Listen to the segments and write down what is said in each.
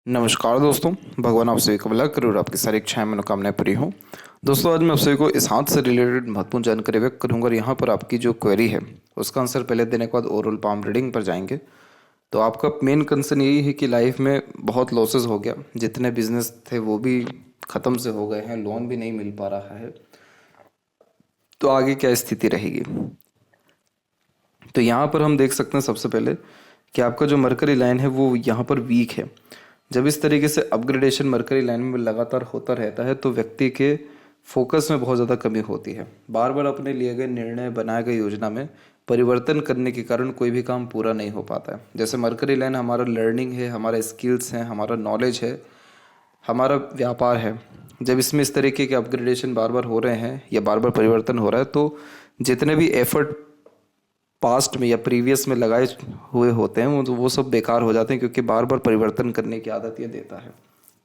नमस्कार दोस्तों। भगवान आप सभी को भला करे और आपकी सारी इच्छाएं मनोकामनाएं पूरी हों। दोस्तों, आज मैं आप सभी को इस हाथ से रिलेटेड महत्वपूर्ण जानकारी व्यक्त करूंगा और यहाँ पर आपकी जो क्वेरी है उसका आंसर पहले देने के बाद ओरल पाम रीडिंग पर जाएंगे। तो आपका मेन कंसर्न यही है कि लाइफ में बहुत लॉसेस हो गया, जितने बिजनेस थे वो भी ख़त्म से हो गए हैं, लोन भी नहीं मिल पा रहा है, तो आगे क्या स्थिति रहेगी। तो यहाँ पर हम देख सकते हैं सबसे पहले कि आपका जो मरकरी लाइन है वो यहाँ पर वीक है। जब इस तरीके से अपग्रेडेशन मरकरी लाइन में लगातार होता रहता है तो व्यक्ति के फोकस में बहुत ज़्यादा कमी होती है। बार बार अपने लिए गए निर्णय, बनाए गए योजना में परिवर्तन करने के कारण कोई भी काम पूरा नहीं हो पाता है। जैसे मरकरी लाइन हमारा लर्निंग है, हमारा स्किल्स हैं, हमारा नॉलेज है, हमारा व्यापार है। जब इसमें इस तरीके के अपग्रेडेशन बार बार हो रहे हैं या बार बार परिवर्तन हो रहा है तो जितने भी एफर्ट पास्ट में या प्रीवियस में लगाए हुए होते हैं वो सब बेकार हो जाते हैं, क्योंकि बार बार परिवर्तन करने की आदत ये देता है,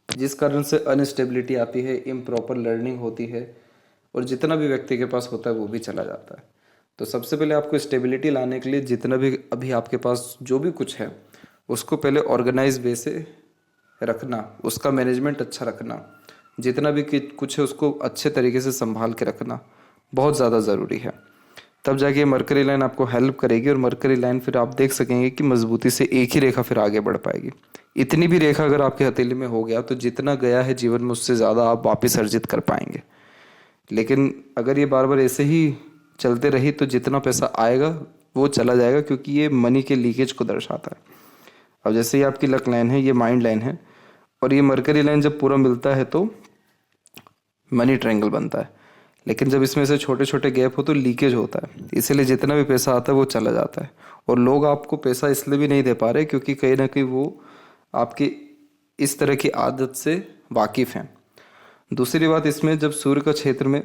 जिस कारण से अनस्टेबिलिटी आती है, इम्प्रॉपर लर्निंग होती है और जितना भी व्यक्ति के पास होता है वो भी चला जाता है। तो सबसे पहले आपको स्टेबिलिटी लाने के लिए जितना भी अभी आपके पास जो भी कुछ है उसको पहले ऑर्गेनाइज वे से रखना, उसका मैनेजमेंट अच्छा रखना, जितना भी कुछ है उसको अच्छे तरीके से संभाल के रखना बहुत ज़्यादा ज़रूरी है। तब जाके मरकरी लाइन आपको हेल्प करेगी और मरकरी लाइन फिर आप देख सकेंगे कि मजबूती से एक ही रेखा फिर आगे बढ़ पाएगी। इतनी भी रेखा अगर आपके हथेली में हो गया तो जितना गया है जीवन में उससे ज़्यादा आप वापस अर्जित कर पाएंगे। लेकिन अगर ये बार बार ऐसे ही चलते रही तो जितना पैसा आएगा वो चला जाएगा, क्योंकि ये मनी के लीकेज को दर्शाता है। अब जैसे ये आपकी लक लाइन है, ये माइंड लाइन है, और ये मरकरी लाइन जब पूरा मिलता है तो मनी ट्रायंगल बनता है। लेकिन जब इसमें से छोटे छोटे गैप हो तो लीकेज होता है, इसीलिए जितना भी पैसा आता है वो चला जाता है। और लोग आपको पैसा इसलिए भी नहीं दे पा रहे क्योंकि कहीं ना कहीं वो आपकी इस तरह की आदत से वाकिफ़ हैं। दूसरी बात, इसमें जब सूर्य का क्षेत्र में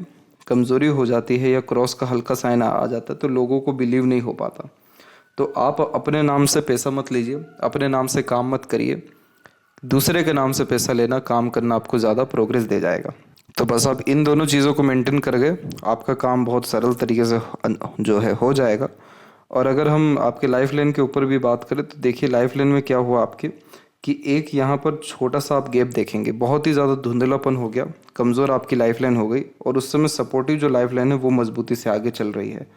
कमज़ोरी हो जाती है या क्रॉस का हल्का साइन आ जाता है तो लोगों को बिलीव नहीं हो पाता। तो आप अपने नाम से पैसा मत लीजिए, अपने नाम से काम मत करिए, दूसरे के नाम से पैसा लेना, काम करना आपको ज़्यादा प्रोग्रेस दे जाएगा। तो बस आप इन दोनों चीज़ों को मेंटेन कर गए, आपका काम बहुत सरल तरीके से जो है हो जाएगा। और अगर हम आपके लाइफ लाइन के ऊपर भी बात करें तो देखिए लाइफ लाइन में क्या हुआ आपके कि एक यहाँ पर छोटा सा आप गैप देखेंगे, बहुत ही ज़्यादा धुंधलापन हो गया, कमज़ोर आपकी लाइफ लाइन हो गई और उस समय सपोर्टिव जो लाइफ लाइन है वो मजबूती से आगे चल रही है।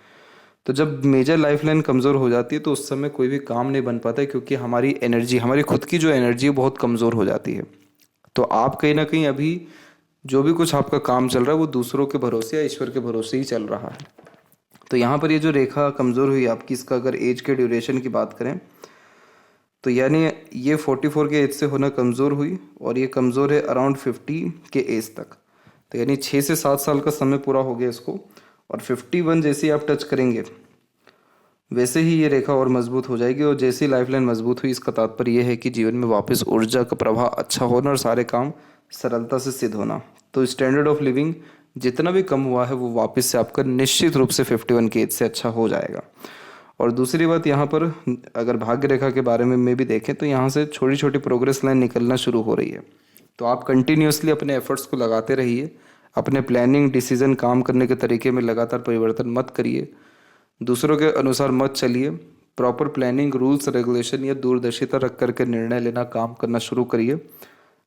तो जब मेजर लाइफ लाइन कमज़ोर हो जाती है तो उस समय कोई भी काम नहीं बन पाता है, क्योंकि हमारी एनर्जी, हमारी खुद की जो एनर्जी है बहुत कमज़ोर हो जाती है। तो आप कहीं ना कहीं अभी जो भी कुछ आपका काम चल रहा है वो दूसरों के भरोसे या ईश्वर के भरोसे ही चल रहा है। तो यहाँ पर ये जो रेखा कमज़ोर हुई आपकी, इसका अगर एज के ड्यूरेशन की बात करें तो यानी ये 44 के एज से होना कमज़ोर हुई और ये कमज़ोर है अराउंड 50 के एज तक। तो यानी 6 से 7 साल का समय पूरा हो गया इसको, और 51 जैसे ही आप टच करेंगे वैसे ही ये रेखा और मजबूत हो जाएगी। और जैसे ही लाइफ लाइन मजबूत हुई इसका तात्पर्य यह है कि जीवन में वापस ऊर्जा का प्रवाह अच्छा होना और सारे काम सरलता से सिद्ध होना। तो स्टैंडर्ड ऑफ लिविंग जितना भी कम हुआ है वो वापस से आपका निश्चित रूप से 51 की एज से अच्छा हो जाएगा। और दूसरी बात, यहाँ पर अगर भाग्य रेखा के बारे में भी देखें तो यहाँ से छोटी छोटी प्रोग्रेस लाइन निकलना शुरू हो रही है। तो आप कंटिन्यूसली अपने एफर्ट्स को लगाते रहिए, अपने प्लानिंग, डिसीजन, काम करने के तरीके में लगातार परिवर्तन मत करिए, दूसरों के अनुसार मत चलिए, प्रॉपर प्लानिंग, रूल्स रेगुलेशन या दूरदर्शिता रख करके निर्णय लेना, काम करना शुरू करिए।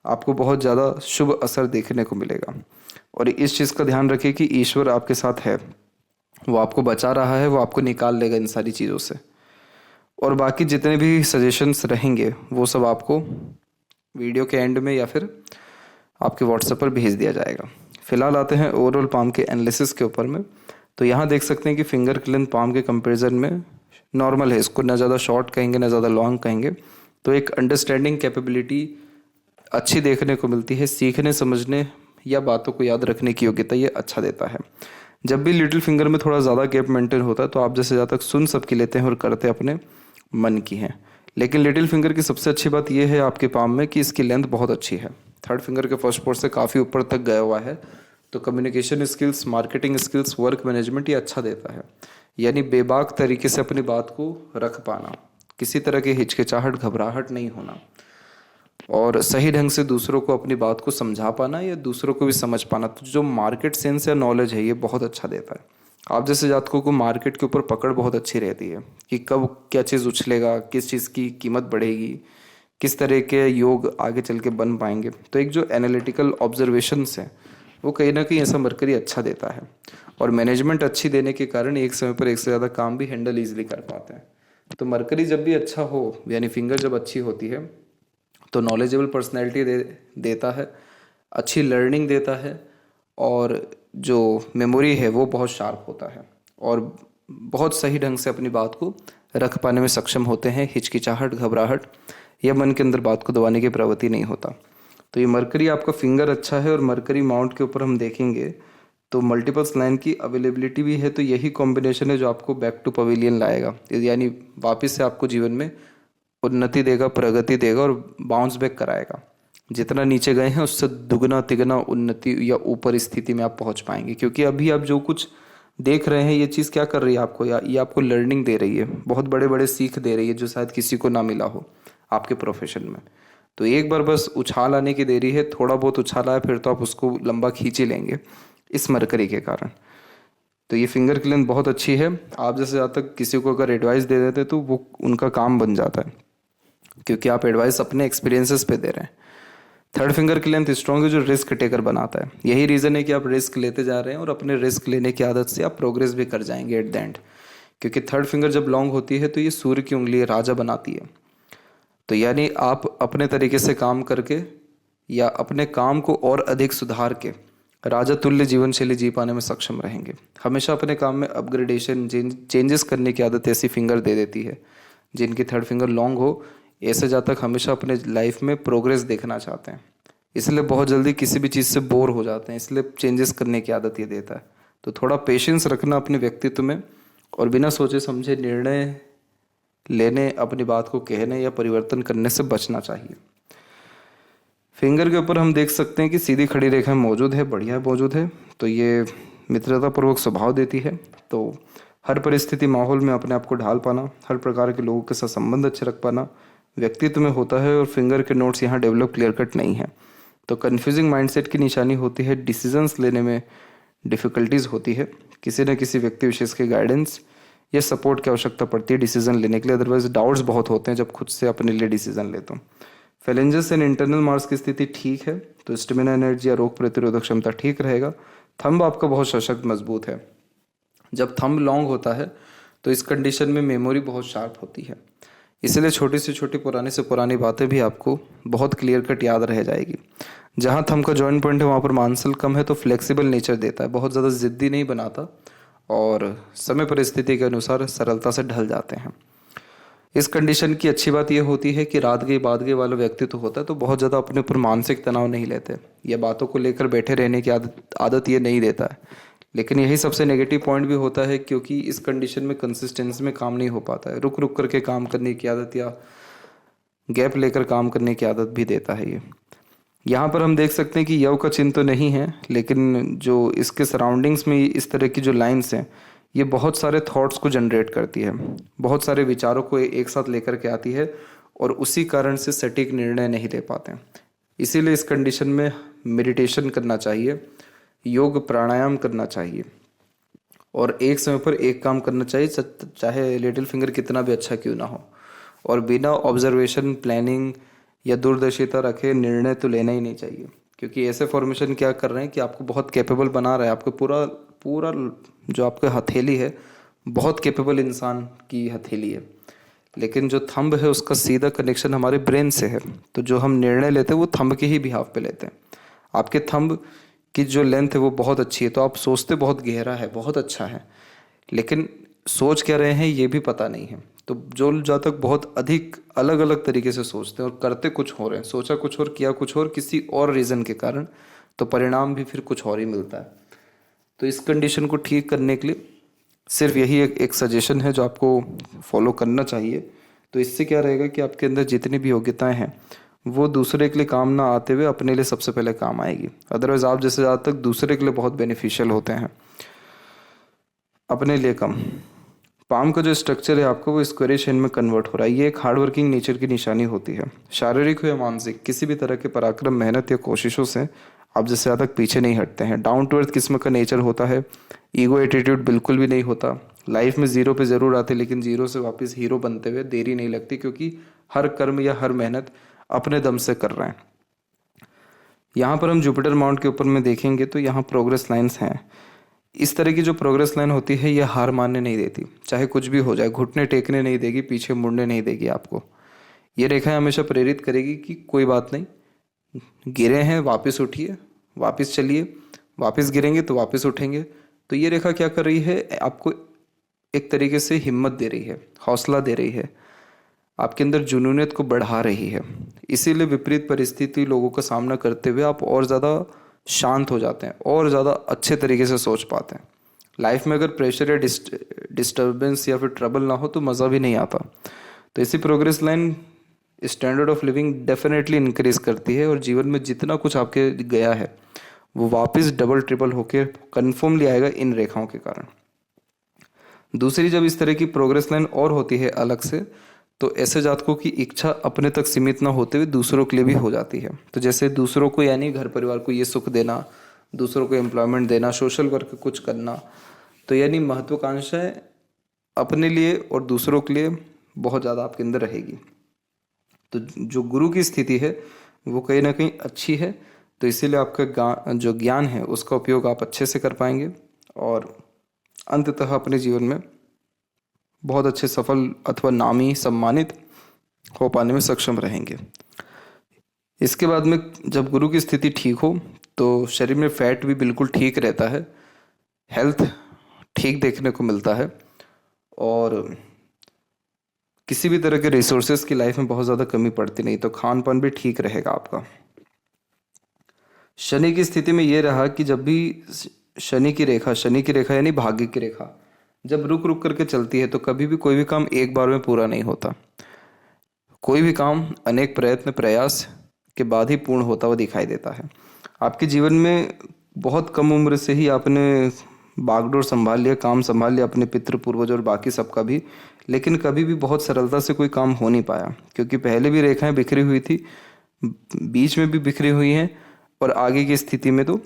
आपको बहुत ज़्यादा शुभ असर देखने को मिलेगा। और इस चीज़ का ध्यान रखिए कि ईश्वर आपके साथ है, वो आपको बचा रहा है, वो आपको निकाल लेगा इन सारी चीज़ों से। और बाकी जितने भी सजेशंस रहेंगे वो सब आपको वीडियो के एंड में या फिर आपके व्हाट्सएप पर भेज दिया जाएगा। फिलहाल आते हैं ओवरऑल पाम के एनालिसिस के ऊपर में। तो यहाँ देख सकते हैं कि फिंगर की लेंथ पाम के कंपैरिजन में नॉर्मल है, इसको ना ज़्यादा शॉर्ट कहेंगे ना ज़्यादा लॉन्ग कहेंगे। तो एक अंडरस्टैंडिंग कैपेबिलिटी अच्छी देखने को मिलती है, सीखने, समझने या बातों को याद रखने की योग्यता ये अच्छा देता है। जब भी लिटिल फिंगर में थोड़ा ज़्यादा गैप मेंटेन होता है तो आप जैसे ज़्यादा तक सुन सबकी लेते हैं और करते अपने मन की हैं। लेकिन लिटिल फिंगर की सबसे अच्छी बात यह है आपके पाम में कि इसकी लेंथ बहुत अच्छी है, थर्ड फिंगर के फर्स्ट पोर्ट से काफ़ी ऊपर तक गया हुआ है। तो communication skills, marketing skills, work management ये अच्छा देता है। यानी बेबाक तरीके से अपनी बात को रख पाना, किसी तरह की हिचकिचाहट, घबराहट नहीं होना, और सही ढंग से दूसरों को अपनी बात को समझा पाना या दूसरों को भी समझ पाना। तो जो मार्केट सेंस या नॉलेज है ये बहुत अच्छा देता है। आप जैसे जातकों को मार्केट के ऊपर पकड़ बहुत अच्छी रहती है कि कब क्या चीज़ उछलेगा, किस चीज़ की कीमत बढ़ेगी, किस तरह के योग आगे चल के बन पाएंगे। तो एक जो एनालिटिकल ऑब्जर्वेशंस हैं वो कहीं ना कहीं ऐसा मरकरी अच्छा देता है, और मैनेजमेंट अच्छी देने के कारण एक समय पर एक से ज़्यादा काम भी हैंडल ईजिली कर पाते हैं। तो मरकरी जब भी अच्छा हो, यानी फिंगर जब अच्छी होती है, तो नॉलेजेबल पर्सनैलिटी देता है, अच्छी लर्निंग देता है, और जो मेमोरी है वो बहुत शार्प होता है, और बहुत सही ढंग से अपनी बात को रख पाने में सक्षम होते हैं। हिचकिचाहट, घबराहट या मन के अंदर बात को दबाने की प्रवृत्ति नहीं होता। तो ये मरकरी आपका फिंगर अच्छा है, और मरकरी माउंट के ऊपर हम देखेंगे तो मल्टीपल्स लाइन की अवेलेबिलिटी भी है। तो यही कॉम्बिनेशन है जो आपको बैक टू पवेलियन लाएगा, यानी वापस से आपको जीवन में उन्नति देगा, प्रगति देगा और बाउंस बैक कराएगा। जितना नीचे गए हैं उससे दुगना तिगना उन्नति या ऊपर स्थिति में आप पहुंच पाएंगे। क्योंकि अभी आप जो कुछ देख रहे हैं ये चीज़ क्या कर रही है आपको, या ये आपको लर्निंग दे रही है, बहुत बड़े बड़े सीख दे रही है जो शायद किसी को ना मिला हो आपके प्रोफेशन में। तो एक बार बस उछाल आने की देरी है, थोड़ा बहुत उछाल आया फिर तो आप उसको लंबा खींच ही लेंगे इस मरकरी के कारण। तो ये फिंगर की लेंथ बहुत अच्छी है। आप जैसे जहाँ तक किसी को अगर एडवाइस दे देते तो वो उनका काम बन जाता है, क्योंकि आप एडवाइस अपने एक्सपीरियंसेस पे दे रहे हैं। थर्ड फिंगर की लेंथ स्ट्रॉन्ग है जो रिस्क टेकर बनाता है। यही रीज़न है कि आप रिस्क लेते जा रहे हैं, और अपने रिस्क लेने की आदत से आप प्रोग्रेस भी कर जाएंगे एट द एंड। क्योंकि थर्ड फिंगर जब लॉन्ग होती है तो ये सूर्य की उंगली राजा बनाती है। तो यानी आप अपने तरीके से काम करके या अपने काम को और अधिक सुधार के राजा तुल्य जीवन शैली जी पाने में सक्षम रहेंगे। हमेशा अपने काम में अपग्रेडेशन, चेंजेस करने की आदत ऐसी फिंगर दे देती है जिनकी थर्ड फिंगर लॉन्ग हो। ऐसे जातक हमेशा अपने लाइफ में प्रोग्रेस देखना चाहते हैं, इसलिए बहुत जल्दी किसी भी चीज़ से बोर हो जाते हैं, इसलिए चेंजेस करने की आदत ये देता है। तो थोड़ा पेशेंस रखना अपने व्यक्तित्व में, और बिना सोचे समझे निर्णय लेने, अपनी बात को कहने या परिवर्तन करने से बचना चाहिए। फिंगर के ऊपर हम देख सकते हैं कि सीधी खड़ी रेखा मौजूद है, बढ़िया मौजूद है। तो ये मित्रतापूर्वक स्वभाव देती है। तो हर परिस्थिति माहौल में अपने आप को ढाल पाना, हर प्रकार के लोगों के साथ संबंध अच्छे रख पाना व्यक्तित्व में होता है। और फिंगर के नोट्स यहाँ डेवलप क्लियर कट नहीं है। तो कन्फ्यूजिंग माइंडसेट की निशानी होती है, डिसीजंस लेने में डिफ़िकल्टीज होती है, किसी न किसी व्यक्ति विशेष के गाइडेंस या सपोर्ट की आवश्यकता पड़ती है डिसीजन लेने के लिए। अदरवाइज डाउट्स बहुत होते हैं जब खुद से अपने लिए डिसीजन लेते हो। फैलेंजेस एंड इंटरनल मार्क्स की स्थिति ठीक है, तो स्टेमिना, एनर्जी या रोग प्रतिरोधक क्षमता ठीक रहेगा। थंब आपका बहुत सशक्त मजबूत है। जब थंब लॉन्ग होता है तो इस कंडीशन में मेमोरी बहुत शार्प होती है, इसलिए छोटी से छोटी, पुरानी से पुरानी बातें भी आपको बहुत क्लियर कट याद रह जाएगी। जहाँ थंब का जॉइंट पॉइंट है वहाँ पर मांसल कम है, तो फ्लेक्सिबल नेचर देता है, बहुत ज़्यादा ज़िद्दी नहीं बनाता, और समय परिस्थिति के अनुसार सरलता से ढल जाते हैं। इस कंडीशन की अच्छी बात यह होती है कि रात गई बात गई वाला व्यक्तित्व होता है, तो बहुत ज़्यादा अपने ऊपर मानसिक तनाव नहीं लेते, या बातों को लेकर बैठे रहने की आदत ये नहीं देता है। लेकिन यही सबसे नेगेटिव पॉइंट भी होता है, क्योंकि इस कंडीशन में कंसिस्टेंसी में काम नहीं हो पाता है, रुक रुक करके काम करने की आदत या गैप लेकर काम करने की आदत भी देता है ये। यहाँ पर हम देख सकते हैं कि यव का चिन्ह तो नहीं है, लेकिन जो इसके सराउंडिंग्स में इस तरह की जो लाइन्स हैं ये बहुत सारे थॉट्स को जनरेट करती है, बहुत सारे विचारों को एक साथ लेकर के आती है, और उसी कारण से सटीक निर्णय नहीं ले पाते हैं। इसीलिए इस कंडीशन में मेडिटेशन करना चाहिए, योग प्राणायाम करना चाहिए, और एक समय पर एक काम करना चाहिए, चाहे लिटिल फिंगर कितना भी अच्छा क्यों ना हो। और बिना ऑब्जर्वेशन, प्लानिंग या दूरदर्शिता रखे निर्णय तो लेना ही नहीं चाहिए, क्योंकि ऐसे फॉर्मेशन क्या कर रहे हैं कि आपको बहुत कैपेबल बना रहा है। आपको पूरा पूरा जो आपका हथेली है बहुत कैपेबल इंसान की हथेली है, लेकिन जो थंब है उसका सीधा कनेक्शन हमारे ब्रेन से है। तो जो हम निर्णय लेते हैं वो थंब के ही बिहाफ पे लेते हैं। आपके थंब की जो लेंथ है वो बहुत अच्छी है, तो आप सोचते बहुत गहरा है, बहुत अच्छा है, लेकिन सोच क्या रहे हैं ये भी पता नहीं है। तो जो जातक बहुत अधिक अलग अलग तरीके से सोचते हैं और करते कुछ हो रहे हैं, सोचा कुछ और किया कुछ और किसी और रीज़न के कारण, तो परिणाम भी फिर कुछ और ही मिलता है। तो इस कंडीशन को ठीक करने के लिए सिर्फ यही एक सजेशन है जो आपको फॉलो करना चाहिए। तो इससे क्या रहेगा कि आपके अंदर जितनी भी योग्यताएं हैं वो दूसरे के लिए काम ना आते हुए अपने लिए सबसे पहले काम आएगी। अदरवाइज आप जैसे ज़्यादा तक दूसरे के लिए बहुत बेनिफिशियल होते हैं, अपने लिए कम। पाम का जो स्ट्रक्चर है आपको वो स्क्वेयर शेप में कन्वर्ट हो रहा है, ये एक हार्ड वर्किंग नेचर की निशानी होती है। शारीरिक हो या मानसिक, किसी भी तरह के पराक्रम, मेहनत या कोशिशों से आप जिससे ज़्यादा तक पीछे नहीं हटते हैं। डाउन टू अर्थ किस्म का नेचर होता है, ईगो एटीट्यूड बिल्कुल भी नहीं होता। लाइफ में जीरो पे ज़रूर आते, लेकिन जीरो से वापस हीरो बनते हुए देरी नहीं लगती, क्योंकि हर कर्म या हर मेहनत अपने दम से कर रहे हैं। यहाँ पर हम जुपिटर माउंट के ऊपर में देखेंगे तो यहाँ प्रोग्रेस लाइंस हैं। इस तरह की जो प्रोग्रेस लाइन होती है ये हार मानने नहीं देती, चाहे कुछ भी हो जाए, घुटने टेकने नहीं देगी, पीछे मुड़ने नहीं देगी आपको। ये रेखा हमेशा प्रेरित करेगी कि कोई बात नहीं, गिरे हैं वापस उठिए, वापस चलिए, वापस गिरेंगे तो वापस उठेंगे। तो ये रेखा क्या कर रही है, आपको एक तरीके से हिम्मत दे रही है, हौसला दे रही है, आपके अंदर जुनूनियत को बढ़ा रही है। इसीलिए विपरीत परिस्थिति लोगों का सामना करते हुए आप और ज़्यादा शांत हो जाते हैं और ज़्यादा अच्छे तरीके से सोच पाते हैं। लाइफ में अगर प्रेशर या डिस्टर्बेंस या फिर ट्रबल ना हो तो मज़ा भी नहीं आता। तो इसी progress line standard of living definitely increase करती है और जीवन में जितना कुछ आपके गया है वो वापस डबल ट्रिपल होकर कन्फर्मली आएगा इन रेखाओं के कारण। दूसरी, जब इस तरह की प्रोग्रेस लाइन और होती है अलग से, तो ऐसे जातकों की इच्छा अपने तक सीमित ना होते हुए दूसरों के लिए भी हो जाती है। तो जैसे दूसरों को यानी घर परिवार को ये सुख देना, दूसरों को एम्प्लॉयमेंट देना, सोशल वर्क कुछ करना, तो यानी महत्वाकांक्षाएं अपने लिए और दूसरों के लिए बहुत ज़्यादा आपके अंदर रहेगी। तो जो गुरु की स्थिति है वो कहीं ना कहीं अच्छी है, तो इसीलिए आपका जो ज्ञान है उसका उपयोग आप अच्छे से कर पाएंगे और अंततः अपने जीवन में बहुत अच्छे सफल अथवा नामी सम्मानित हो पाने में सक्षम रहेंगे। इसके बाद में जब गुरु की स्थिति ठीक हो तो शरीर में फैट भी बिल्कुल ठीक रहता है, हेल्थ ठीक देखने को मिलता है और किसी भी तरह के रिसोर्सेज की लाइफ में बहुत ज़्यादा कमी पड़ती नहीं, तो खान पान भी ठीक रहेगा आपका। शनि की स्थिति में ये रहा कि जब भी शनि की रेखा यानी भाग्य की रेखा जब रुक रुक करके चलती है तो कभी भी कोई भी काम एक बार में पूरा नहीं होता। कोई भी काम अनेक प्रयत्न प्रयास के बाद ही पूर्ण होता हुआ दिखाई देता है। आपके जीवन में बहुत कम उम्र से ही आपने बागडोर संभाल लिया, काम संभाल लिया अपने पितृ पूर्वज और बाकी सबका भी, लेकिन कभी भी बहुत सरलता से कोई काम हो नहीं पाया क्योंकि पहले भी रेखाएं बिखरी हुई थी, बीच में भी बिखरी हुई हैं और आगे की स्थिति में तो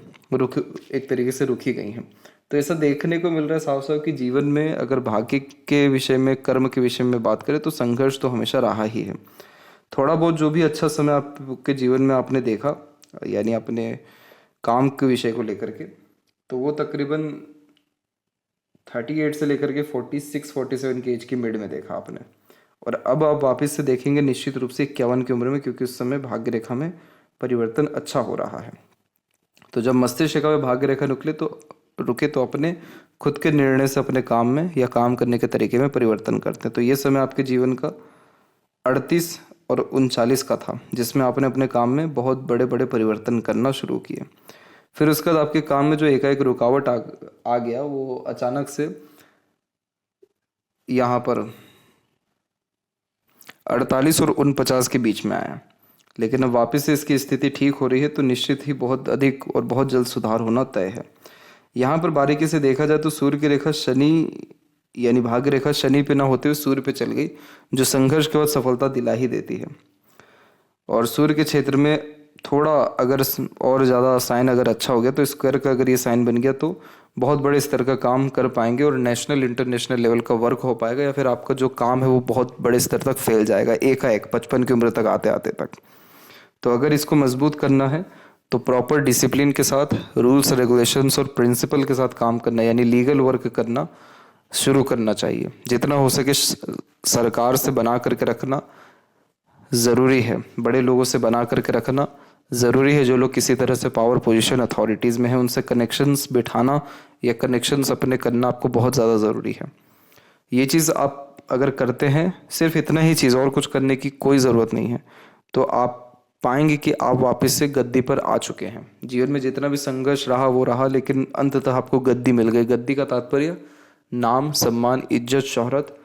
एक तरीके से रुकी गई हैं। तो ऐसा देखने को मिल रहा है साफ साफ कि जीवन में अगर भाग्य के विषय में, कर्म के विषय में बात करें तो संघर्ष तो हमेशा रहा ही है। थोड़ा बहुत जो भी अच्छा समय आपके जीवन में आपने देखा यानी अपने काम के विषय को लेकर के, तो वो तकरीबन 38 से लेकर के 46-47 की एज की मिड में देखा आपने, और अब आप वापस से देखेंगे निश्चित रूप से 51 की उम्र में, क्योंकि उस समय भाग्य रेखा में परिवर्तन अच्छा हो रहा है। तो जब मस्तिष्क रेखा में भाग्य रेखा रुके तो अपने खुद के निर्णय से अपने काम में या काम करने के तरीके में परिवर्तन करते हैं। तो ये समय आपके जीवन का 38 और 39 का था जिसमें आपने अपने काम में बहुत बड़े बड़े परिवर्तन करना शुरू किए। फिर उसके बाद आपके काम में जो एकाएक रुकावट आ गया वो अचानक से यहाँ पर 48 और 49 के बीच में आया, लेकिन अब वापस से इसकी स्थिति ठीक हो रही है तो निश्चित ही बहुत अधिक और बहुत जल्द सुधार होना तय है। यहाँ पर बारीकी से देखा जाए तो सूर्य की रेखा शनि यानी भाग्य रेखा शनि पे ना होते हुए सूर्य पे चल गई, जो संघर्ष के बाद सफलता दिला ही देती है। और सूर्य के क्षेत्र में थोड़ा अगर और ज़्यादा साइन अगर अच्छा हो गया तो स्क्वायर का अगर ये साइन बन गया तो बहुत बड़े स्तर का काम कर पाएंगे और नेशनल इंटरनेशनल लेवल का वर्क हो पाएगा, या फिर आपका जो काम है वो बहुत बड़े स्तर तक फैल जाएगा एकाएक 55 की उम्र तक आते आते तक। तो अगर इसको मजबूत करना है तो प्रॉपर डिसिप्लिन के साथ, रूल्स रेगुलेशंस और प्रिंसिपल के साथ काम करना यानी लीगल वर्क करना शुरू करना चाहिए। जितना हो सके सरकार से बना करके रखना ज़रूरी है, बड़े लोगों से बना करके रखना ज़रूरी है। जो लोग किसी तरह से पावर पोजीशन अथॉरिटीज़ में हैं उनसे कनेक्शंस बिठाना या कनेक्शंस अपने करना आपको बहुत ज़्यादा ज़रूरी है। ये चीज़ आप अगर करते हैं, सिर्फ इतना ही चीज़, और कुछ करने की कोई ज़रूरत नहीं है, तो आप पाएंगे कि आप वापस से गद्दी पर आ चुके हैं। जीवन में जितना भी संघर्ष रहा वो रहा, लेकिन अंततः आपको गद्दी मिल गई। गद्दी का तात्पर्य नाम, सम्मान, इज्जत, शोहरत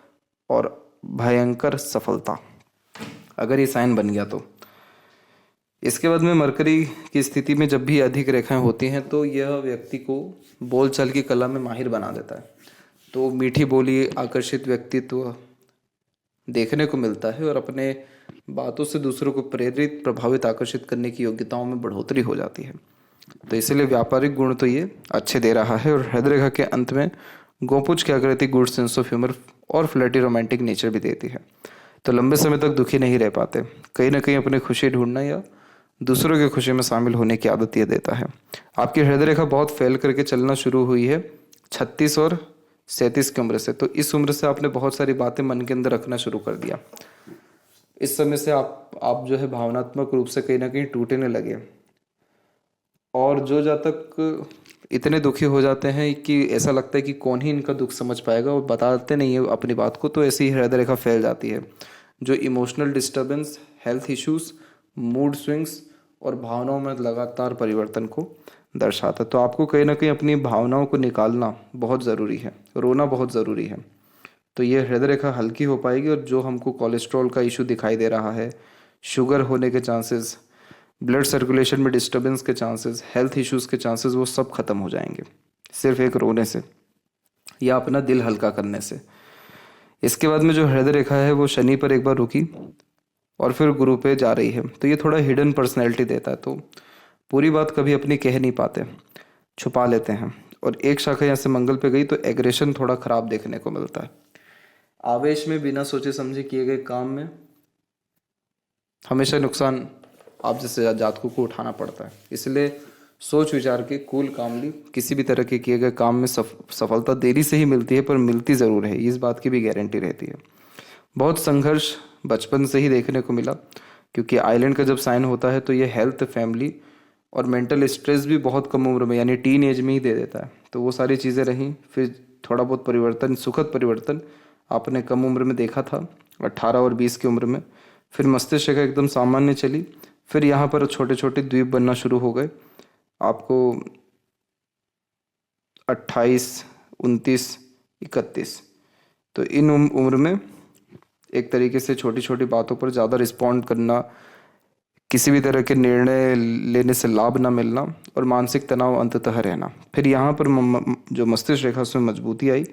और भयंकर सफलता, अगर ये साइन बन गया तो। इसके बाद में मरकरी की स्थिति में जब भी अधिक रेखाएं होती हैं तो यह व्यक्ति को बोलचाल की कला में माहिर बना देता है। तो मीठी बोली, आकर्षित व्यक्तित्व देखने को मिलता है और अपने बातों से दूसरों को प्रेरित, प्रभावित, आकर्षित करने की योग्यताओं में बढ़ोतरी हो जाती है। तो इसलिए व्यापारिक गुण तो ये अच्छे दे रहा है। और हृदय रेखा के अंत में गोपुज की आकृति गुड सेंस ऑफ ह्यूमर और फ्लर्टी रोमांटिक नेचर भी देती है। तो लंबे समय तक दुखी नहीं रह पाते। कहीं ना कहीं अपनी खुशी ढूंढना या दूसरों की खुशी में शामिल होने की आदत ये देता है। आपकी हृदय रेखा बहुत फैल करके चलना शुरू हुई है 36 और 37 की उम्र से। तो इस उम्र से आपने बहुत सारी बातें मन के अंदर रखना शुरू कर दिया। इस समय से आप जो है भावनात्मक रूप से कहीं ना कहीं टूटने लगे, और जो जातक इतने दुखी हो जाते हैं कि ऐसा लगता है कि कौन ही इनका दुख समझ पाएगा, और बताते नहीं है अपनी बात को, तो ऐसी ही हृदय रेखा फैल जाती है जो emotional disturbance, health issues, mood swings और भावनाओं में लगातार परिवर्तन को दर्शाता है। तो आपको कहीं ना कहीं अपनी भावनाओं को निकालना बहुत ज़रूरी है, रोना बहुत ज़रूरी है। तो ये हृदय रेखा हल्की हो पाएगी, और जो हमको कोलेस्ट्रॉल का इशू दिखाई दे रहा है, शुगर होने के चांसेस, ब्लड सर्कुलेशन में डिस्टर्बेंस के चांसेस, हेल्थ इश्यूज के चांसेस, वो सब खत्म हो जाएंगे सिर्फ एक रोने से या अपना दिल हल्का करने से। इसके बाद में जो हृदय रेखा है वो शनि पर एक बार रुकी और फिर गुरु पे जा रही है। तो ये थोड़ा हिडन पर्सनैलिटी देता है, तो पूरी बात कभी अपनी कह नहीं पाते, छुपा लेते हैं। और एक शाखा यहाँ से मंगल पे गई तो एग्रेशन थोड़ा खराब देखने को मिलता है। आवेश में बिना सोचे समझे किए गए काम में हमेशा नुकसान आप जैसे जातकों को उठाना पड़ता है। इसलिए सोच विचार के कूल कामली किसी भी तरह के किए गए काम में सफलता देरी से ही मिलती है, पर मिलती ज़रूर है, इस बात की भी गारंटी रहती है। बहुत संघर्ष बचपन से ही देखने को मिला, क्योंकि आइलैंड का जब साइन होता है तो ये हेल्थ, फैमिली और मेंटल स्ट्रेस भी बहुत कम उम्र में यानी टीन एज में ही दे देता है। तो वो सारी चीज़ें रहीं। फिर थोड़ा बहुत परिवर्तन, सुखद परिवर्तन आपने कम उम्र में देखा था 18 और 20 की उम्र में। फिर मस्तिष्क रेखा एकदम सामान्य चली, फिर यहाँ पर छोटे छोटे द्वीप बनना शुरू हो गए आपको 28, 29, 31। तो इन उम्र में एक तरीके से छोटी छोटी बातों पर ज़्यादा रिस्पॉन्ड करना, किसी भी तरह के निर्णय लेने से लाभ ना मिलना और मानसिक तनाव अंततः रहना। फिर यहाँ पर जो मस्तिष्क रेखा उसमें मजबूती आई,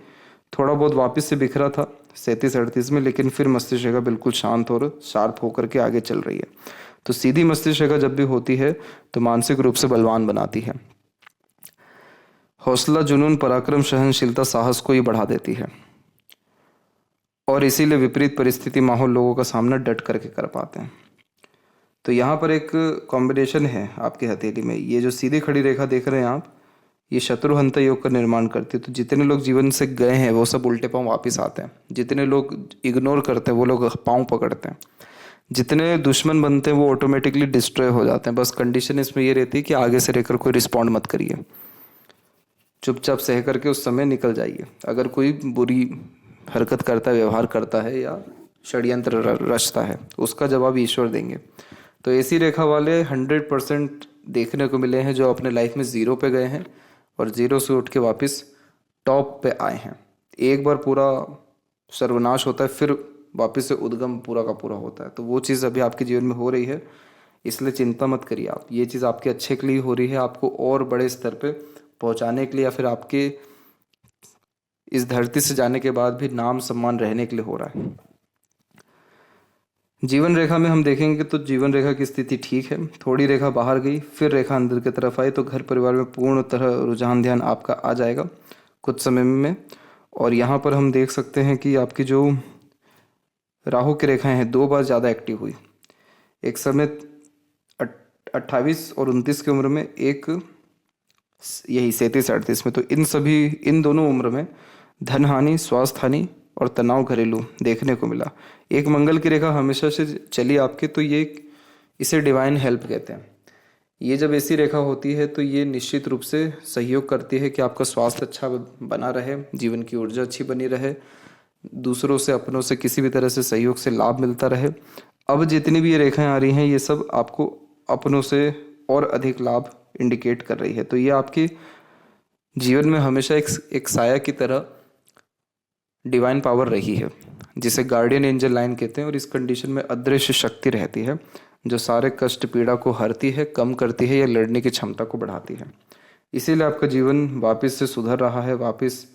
थोड़ा बहुत वापस से बिखरा था 37-38 में, लेकिन फिर मस्तिष्क रेखा बिल्कुल शांत और शार्प होकर के आगे चल रही है। तो सीधी मस्तिष्क रेखा जब भी होती है तो मानसिक रूप से बलवान बनाती है। हौसला, जुनून, पराक्रम, सहनशीलता, साहस को ही बढ़ा देती है, और इसीलिए विपरीत परिस्थिति, माहौल, लोगों का सामना डट करके कर पाते हैं। तो यहाँ पर एक कॉम्बिनेशन है आपकी हथेली में। ये जो सीधी खड़ी रेखा देख रहे हैं आप, ये शत्रुहंता योग का निर्माण करती है। तो जितने लोग जीवन से गए हैं वो सब उल्टे पांव वापस आते हैं। जितने लोग इग्नोर करते हैं वो लोग पांव पकड़ते हैं। जितने दुश्मन बनते हैं वो ऑटोमेटिकली डिस्ट्रॉय हो जाते हैं। बस कंडीशन इसमें ये रहती है कि आगे से रहकर कोई रिस्पॉन्ड मत करिए, चुपचाप सह करके उस समय निकल जाइए। अगर कोई बुरी हरकत करता है, व्यवहार करता है या षड्यंत्र रचता है, उसका जवाब ईश्वर देंगे। तो ऐसी रेखा वाले 100% देखने को मिले हैं जो अपने लाइफ में ज़ीरो पे गए हैं और ज़ीरो से उठ के वापस टॉप पे आए हैं। एक बार पूरा सर्वनाश होता है, फिर वापस से उद्गम पूरा का पूरा होता है। तो वो चीज़ अभी आपके जीवन में हो रही है, इसलिए चिंता मत करिए आप। ये चीज़ आपके अच्छे के लिए हो रही है, आपको और बड़े स्तर पे पहुंचाने के लिए, या फिर आपके इस धरती से जाने के बाद भी नाम सम्मान रहने के लिए हो रहा है। जीवन रेखा में हम देखेंगे तो जीवन रेखा की स्थिति ठीक है। थोड़ी रेखा बाहर गई, फिर रेखा अंदर की तरफ आई, तो घर परिवार में पूर्ण तरह रुझान ध्यान आपका आ जाएगा कुछ समय में। और यहाँ पर हम देख सकते हैं कि आपकी जो राहु की रेखाएं हैं 2 बार ज़्यादा एक्टिव हुई एक समय 28 और 29 की उम्र में, एक यही 37-38 में। तो इन दोनों उम्र में धन हानि, स्वास्थ्य हानि और तनाव घरेलू देखने को मिला। एक मंगल की रेखा हमेशा से चली आपके, तो इसे डिवाइन हेल्प कहते हैं। ये जब ऐसी रेखा होती है तो ये निश्चित रूप से सहयोग करती है कि आपका स्वास्थ्य अच्छा बना रहे, जीवन की ऊर्जा अच्छी बनी रहे, दूसरों से, अपनों से किसी भी तरह से सहयोग से लाभ मिलता रहे। अब जितनी भी ये रेखाएं आ रही हैं ये सब आपको अपनों से और अधिक लाभ इंडिकेट कर रही है। तो ये आपके जीवन में हमेशा एक साया की तरह डिवाइन पावर रही है, जिसे गार्डियन एंजल लाइन कहते हैं। और इस कंडीशन में अदृश्य शक्ति रहती है जो सारे कष्ट पीड़ा को हरती है, कम करती है या लड़ने की क्षमता को बढ़ाती है। इसीलिए आपका जीवन वापस से सुधर रहा है, वापस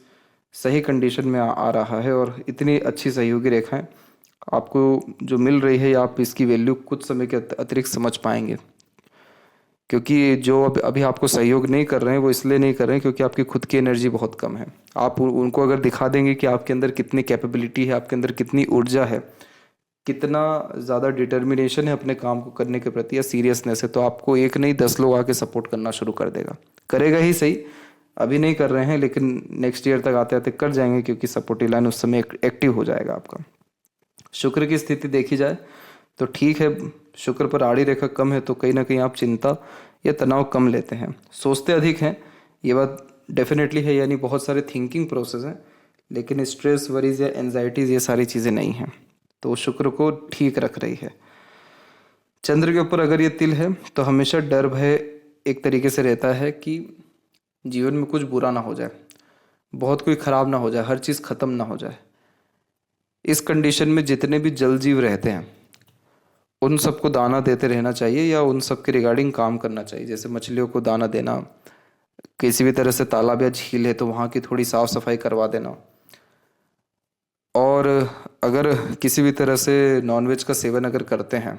सही कंडीशन में आ रहा है। और इतनी अच्छी सहयोगी रेखाएं आपको जो मिल रही है, आप इसकी वैल्यू कुछ समय के अतिरिक्त समझ पाएंगे। क्योंकि जो अभी आपको सहयोग नहीं कर रहे हैं वो इसलिए नहीं कर रहे हैं क्योंकि आपकी खुद की एनर्जी बहुत कम है। आप उनको अगर दिखा देंगे कि आपके अंदर कितनी कैपेबिलिटी है, आपके अंदर कितनी ऊर्जा है, कितना ज़्यादा डिटर्मिनेशन है अपने काम को करने के प्रति या सीरियसनेस है, तो आपको एक नहीं 10 लोग आके सपोर्ट करना शुरू कर देगा। करेगा ही सही, अभी नहीं कर रहे हैं लेकिन नेक्स्ट ईयर तक आते आते कर जाएंगे, क्योंकि सपोर्टिव लाइन उस समय एक्टिव हो जाएगा आपका। शुक्र की स्थिति देखी जाए तो ठीक है, शुक्र पर आड़ी रेखा कम है, तो कहीं ना कहीं आप चिंता या तनाव कम लेते हैं, सोचते अधिक हैं, ये बात डेफिनेटली है, यानी बहुत सारे थिंकिंग प्रोसेस हैं, लेकिन स्ट्रेस, वरीज या एनजाइटीज़ ये सारी चीज़ें नहीं हैं, तो शुक्र को ठीक रख रही है। चंद्र के ऊपर अगर ये तिल है तो हमेशा डर भय एक तरीके से रहता है कि जीवन में कुछ बुरा ना हो जाए, बहुत कोई खराब ना हो जाए, हर चीज़ ख़त्म ना हो जाए। इस कंडीशन में जितने भी जल जीव रहते हैं उन सबको दाना देते रहना चाहिए या उन सब के रिगार्डिंग काम करना चाहिए। जैसे मछलियों को दाना देना, किसी भी तरह से तालाब या झील है तो वहाँ की थोड़ी साफ सफाई करवा देना, और अगर किसी भी तरह से नॉनवेज का सेवन अगर करते हैं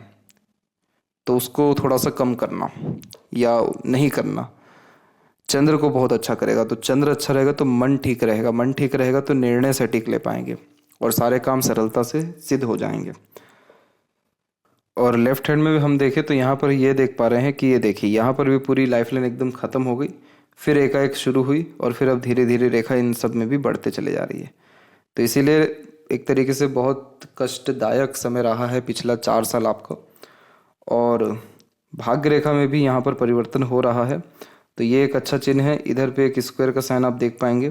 तो उसको थोड़ा सा कम करना या नहीं करना, चंद्र को बहुत अच्छा करेगा। तो चंद्र अच्छा रहेगा तो मन ठीक रहेगा, मन ठीक रहेगा तो निर्णय सटीक ले पाएंगे और सारे काम सरलता से सिद्ध हो जाएंगे। और लेफ्ट हैंड में भी हम देखें तो यहाँ पर ये देख पा रहे हैं कि ये देखिए यहाँ पर भी पूरी लाइफ लाइन एकदम ख़त्म हो गई, फिर एकाएक शुरू हुई और फिर अब धीरे धीरे रेखा इन सब में भी बढ़ते चले जा रही है। तो इसीलिए एक तरीके से बहुत कष्टदायक समय रहा है पिछला 4 साल आपका, और भाग्य रेखा में भी यहाँ पर परिवर्तन हो रहा है, तो ये एक अच्छा चिन्ह है। इधर पे एक स्क्वायर का साइन आप देख पाएंगे,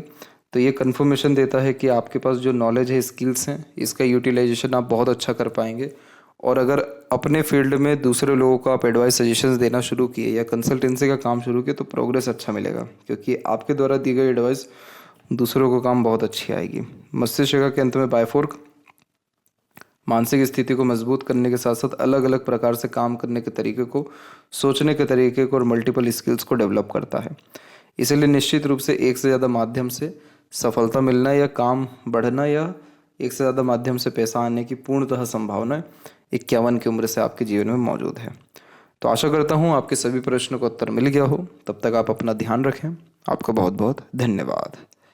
तो ये कन्फर्मेशन देता है कि आपके पास जो नॉलेज है, स्किल्स हैं, इसका यूटिलाइजेशन आप बहुत अच्छा कर पाएंगे। और अगर अपने फील्ड में दूसरे लोगों को आप एडवाइस सजेशंस देना शुरू किए या कंसल्टेंसी का काम शुरू किए तो प्रोग्रेस अच्छा मिलेगा, क्योंकि आपके द्वारा दी गई एडवाइस दूसरों को काम बहुत अच्छी आएगी। मस्तिष्क रेखा के अंत में बायफोर्क मानसिक स्थिति को मजबूत करने के साथ साथ अलग अलग प्रकार से काम करने के तरीके को, सोचने के तरीके को और मल्टीपल स्किल्स को डेवलप करता है। इसलिए निश्चित रूप से एक से ज़्यादा माध्यम से सफलता मिलना या काम बढ़ना या एक से ज़्यादा माध्यम से पैसा आने की पूर्णतः संभावना 51 की उम्र से आपके जीवन में मौजूद है। तो आशा करता हूँ आपके सभी प्रश्नों का उत्तर मिल गया हो। तब तक आप अपना ध्यान रखें। आपका बहुत बहुत धन्यवाद।